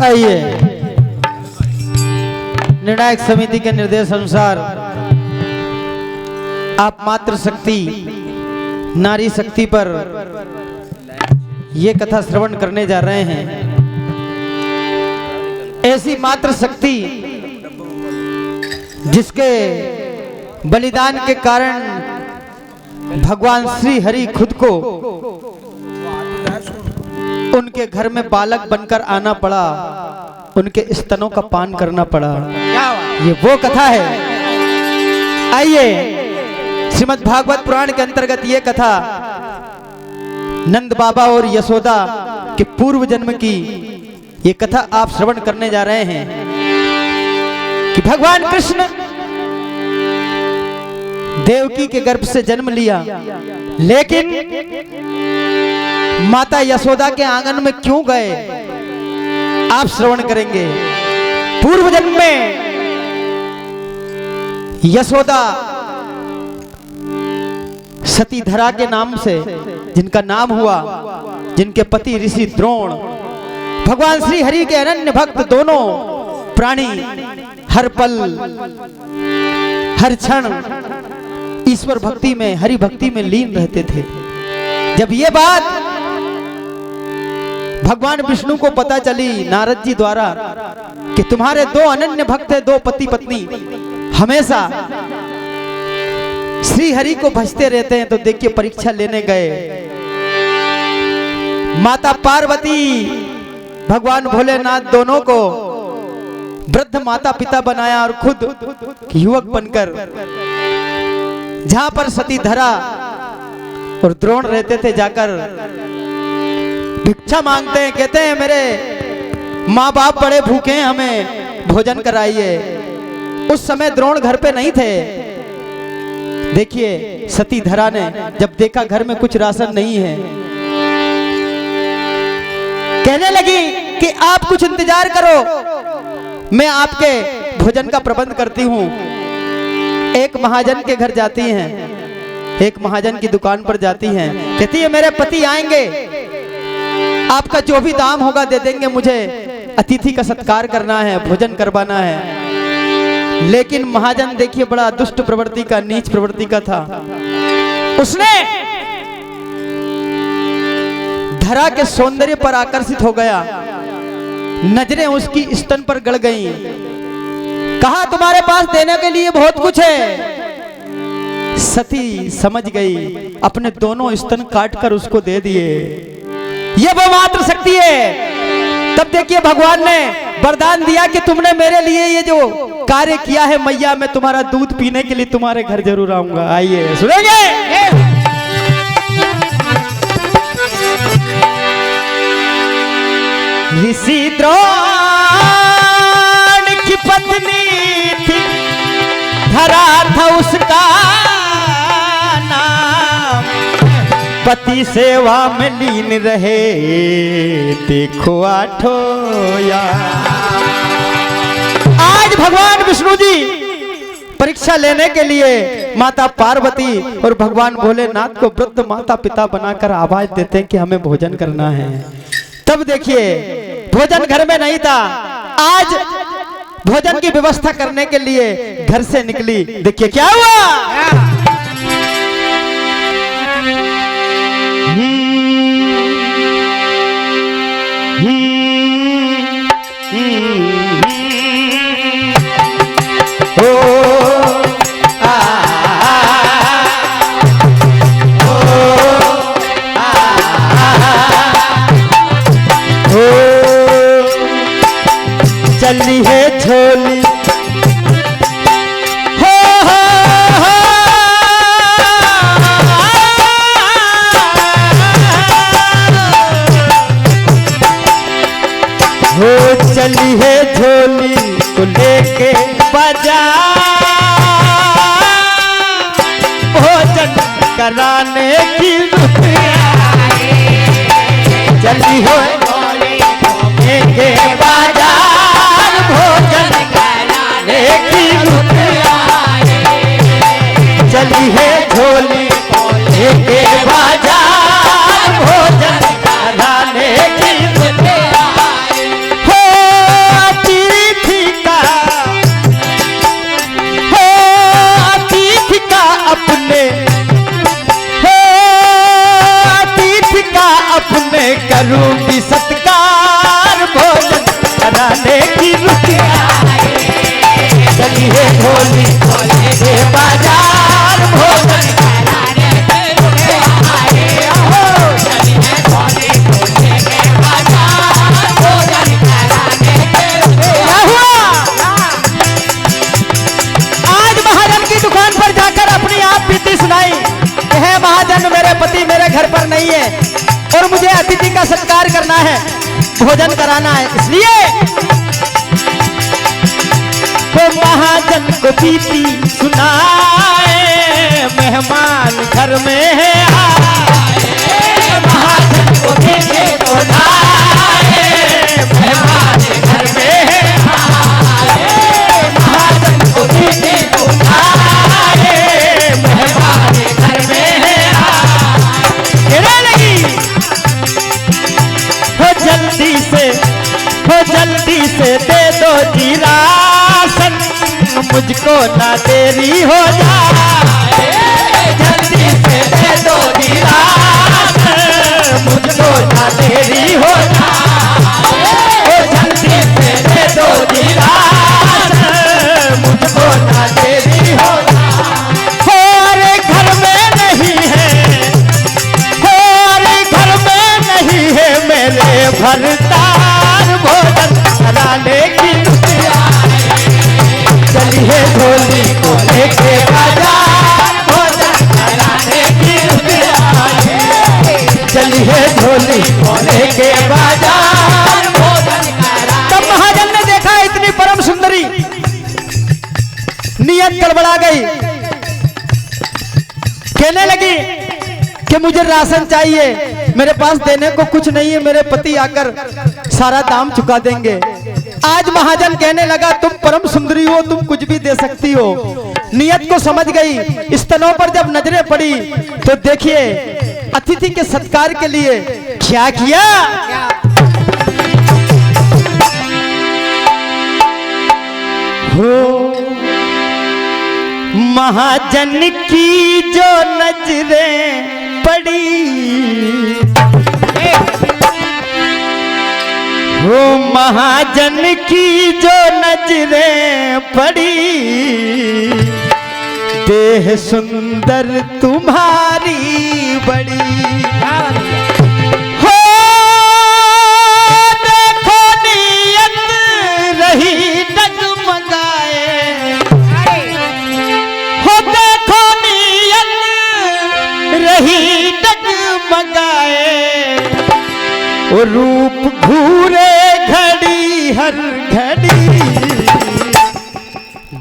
आइए, निर्णायक समिति के निर्देश अनुसार आप मातृ शक्ति नारी शक्ति पर ये कथा श्रवण करने जा रहे हैं। ऐसी मातृ शक्ति जिसके बलिदान के कारण भगवान श्री हरि खुद को उनके घर में बालक बनकर आना पड़ा, उनके स्तनों का पान करना पड़ा। ये वो कथा है। आइए, श्रीमद् भागवत पुराण के अंतर्गत ये कथा नंद बाबा और यशोदा के पूर्व जन्म की ये कथा आप श्रवण करने जा रहे हैं कि भगवान कृष्ण देवकी के गर्भ से जन्म लिया, लेकिन माता यशोदा के आंगन में क्यों गए आप श्रवण करेंगे। पूर्व जन्म में यशोदा सतीधरा के नाम से जिनका नाम हुआ, जिनके पति ऋषि द्रोण भगवान श्री हरि के अनन्य भक्त, दोनों प्राणी हर पल हर क्षण ईश्वर भक्ति में हरि भक्ति में लीन रहते थे। जब ये बात भगवान विष्णु को पता चली नारद जी द्वारा कि तुम्हारे दो अनन्य भक्त हैं, दो पति पत्नी हमेशा श्री हरि को भजते रहते हैं, तो देखिए परीक्षा लेने गए। माता पार्वती भगवान भोलेनाथ दोनों को वृद्ध माता पिता बनाया और खुद युवक बनकर जहां पर सतीधरा और द्रोण रहते थे जाकर भिक्षा मांगते हैं। कहते हैं मेरे माँ बाप बड़े भूखे हैं, हमें भोजन कराइए। उस समय द्रोण घर पे नहीं थे। देखिए सतीधरा ने जब देखा घर में कुछ राशन नहीं है, कहने लगी कि आप कुछ इंतजार करो, मैं आपके भोजन का प्रबंध करती हूँ। एक महाजन के घर जाती हैं, एक महाजन की दुकान पर जाती हैं, कहती है मेरे पति आएंगे, आपका जो भी दाम होगा दे देंगे, मुझे अतिथि का सत्कार करना है, भोजन करवाना है। लेकिन महाजन देखिए बड़ा दुष्ट प्रवृत्ति का, नीच प्रवृत्ति का था। उसने धरा के सौंदर्य पर आकर्षित हो गया, नजरें उसकी स्तन पर गड़ गईं। कहा तुम्हारे पास देने के लिए बहुत कुछ है। सती समझ गई, अपने दोनों स्तन काटकर उसको दे दिए। ये वो मातृ शक्ति है। तब देखिए भगवान ने वरदान दिया कि तुमने मेरे लिए ये जो कार्य किया है मैया, मैं तुम्हारा दूध पीने के लिए तुम्हारे घर जरूर आऊंगा। आइए सुनेंगे। ऋषि द्रोण की पत्नी थी, धरा था उसका नाम, पति सेवा में लीन रहे देखो आठों याम। आज भगवान विष्णु जी परीक्षा लेने के लिए माता पार्वती और भगवान भोलेनाथ को वृद्ध माता पिता बनाकर आवाज देते हैं कि हमें भोजन करना है। तब देखिए भोजन घर में नहीं था। आज भोजन की व्यवस्था करने के लिए घर से निकली। देखिए क्या हुआ। चली है झोली हो चली है झोली को लेके बाजार, भोजन कराने की चली हो लेके बाजार, भोजन कराने की चली है झोली लेके बाजार, भोजन कराने की हो कराने की रुपया चलिए होली के बाजार भोजन कराने के रुपया चलिए होली के बाजार भोजन कराने के रुपया। आज महाजन की दुकान पर जाकर अपनी आप बीती सुनाई, है महाजन मेरे पति मेरे घर पर नहीं है और मुझे अतिथि का सत्कार करना है, भोजन कराना है, इसलिए वो महाजन को बीती सुनाए मेहमान घर में है आए। महाजन को बीती सुनाए मेहमान घर में है आए। महाजन को बीती सुनाए मेहमान घर में है आए। लगी हो जल्दी से दे दो जी राशन मुझको ना देरी हो जाए। जल्दी से दे दो जी राशन मुझको ना देरी हो जाए। जल्दी से दे दो जी राशन मुझको ना देरी हो जाए। अरे घर में नहीं है, अरे घर में नहीं है मेरे भरतार भोजन कराने की रुपया चलिए होली को लेके बाजार भोजन कराने की रुपया चलिए होली को लेके बाजार भोजन कराने। तब महाजन ने देखा इतनी परम सुंदरी, नियत गड़बड़ा गई, कहने लगी कि मुझे राशन चाहिए, मेरे पास देने को कुछ नहीं है, मेरे पति आकर सारा दाम चुका देंगे। आज महाजन कहने लगा तुम परम सुंदरी हो, तुम कुछ भी दे सकती हो। नियत को समझ गई, स्तनों पर जब नजरें पड़ी तो देखिए अतिथि के सत्कार के लिए क्या किया। हो महाजन की जो नजरें पड़ी, वो महाजन की जो नजरें पड़ी, देह सुंदर तुम्हारी बड़ी। हो देखो नियत रही डगमगाए, हो देखो नियत रही डगमगाए, वो रूप घूरे घड़ी हर घड़ी,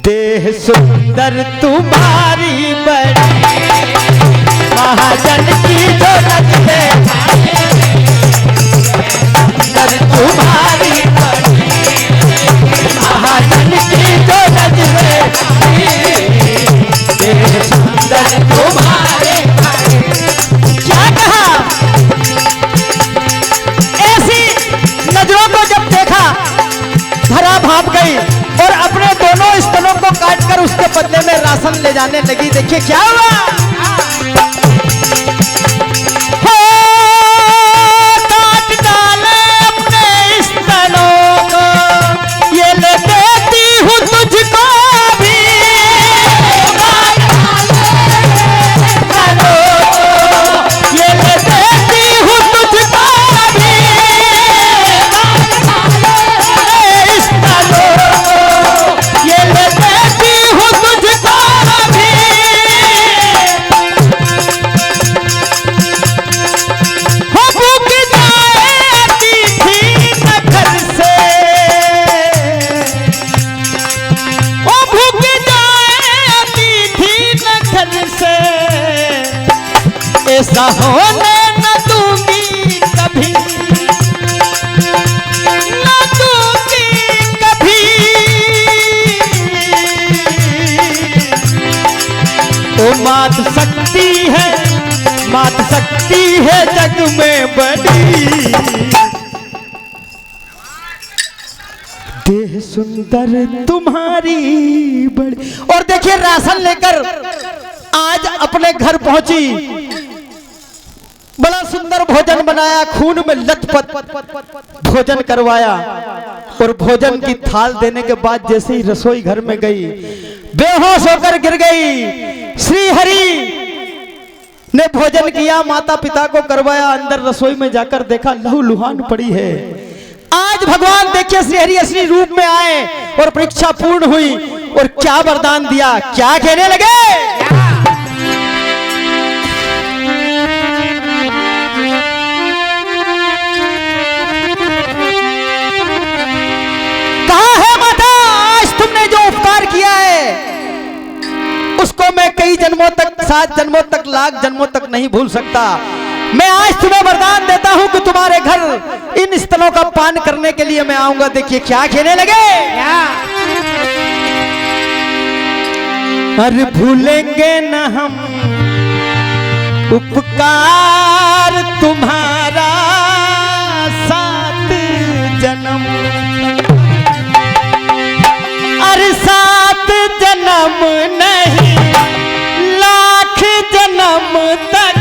देह सुंदर तुम्हारी बड़ी। महाजन की जो नजरें सुंदर तुम्हारी बड़ी, महाजन की जो नजरें देह सुंदर तुम्हारी बड़ी। क्या कहा, नजरों को जब देखा धरा भाप गई और अपने दोनों स्तनों को काटकर उसके बदले में राशन ले जाने लगी। देखिए क्या हुआ, हो काट डाले अपने स्तनों को, ये ले देती हूँ तुझको भी, ये ले देती हूँ तुझको भी, ये ले देती हूँ तुझको भी। हो भूख जाती थी न घर से, हो भूख जाती थी न घर से, ऐसा होने न दूंगी कभी, न दूंगी कभी। ओ मात शक्ति है, मात शक्ति है जग में बड़ी, देह सुंदर तुम्हारी बड़ी। और देखिए राशन लेकर आज अपने घर पहुंची, बड़ा सुंदर भोजन बनाया, खून में लथपथ भोजन करवाया। और भोजन की थाल देने के बाद जैसे ही रसोई घर में गई, बेहोश होकर गिर गई। श्री हरि ने भोजन किया, माता पिता को करवाया, अंदर रसोई में जाकर देखा लहू लुहान पड़ी है। आज भगवान देखिए श्री हरि असली रूप में आए और परीक्षा पूर्ण हुई और क्या वरदान दिया, क्या कहने लगे। तुमने जो उपकार किया है उसको मैं कई जन्मों तक, 7 जन्मों तक, लाख जन्मों तक नहीं भूल सकता। मैं आज तुम्हें वरदान देता हूं कि तुम्हारे घर इन स्थलों का पान करने के लिए मैं आऊंगा। देखिए क्या कहने लगे। अरे भूलेंगे न हम उपकार तुम्हारा 7 जन्म, 7 जन्म नहीं लाख जन्म तक,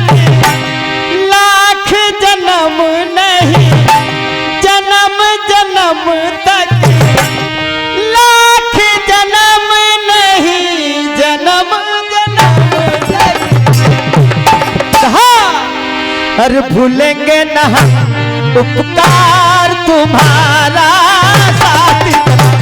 लाख जन्म नहीं जन्म जन्म तक, लाख जन्म नहीं जन्म जन्म तक। कहा अरे भूलेंगे न हम उपकार तुम्हारा 7 जन्म।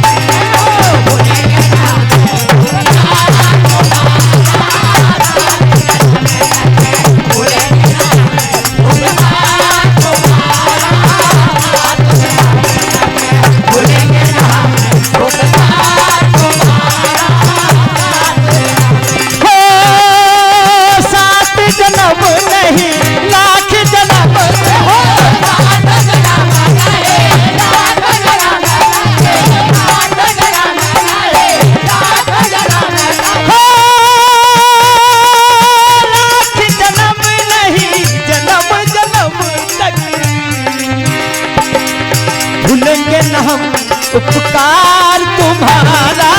उपकार तुम्हारा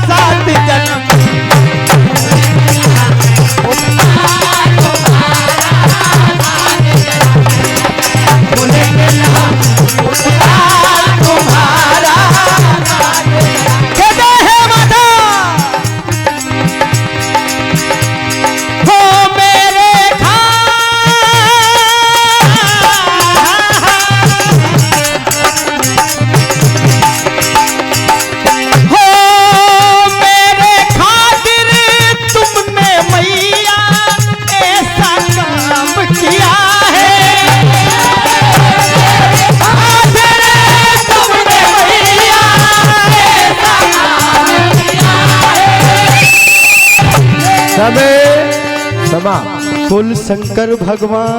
7 जन्म। समय समा कुल शंकर भगवान।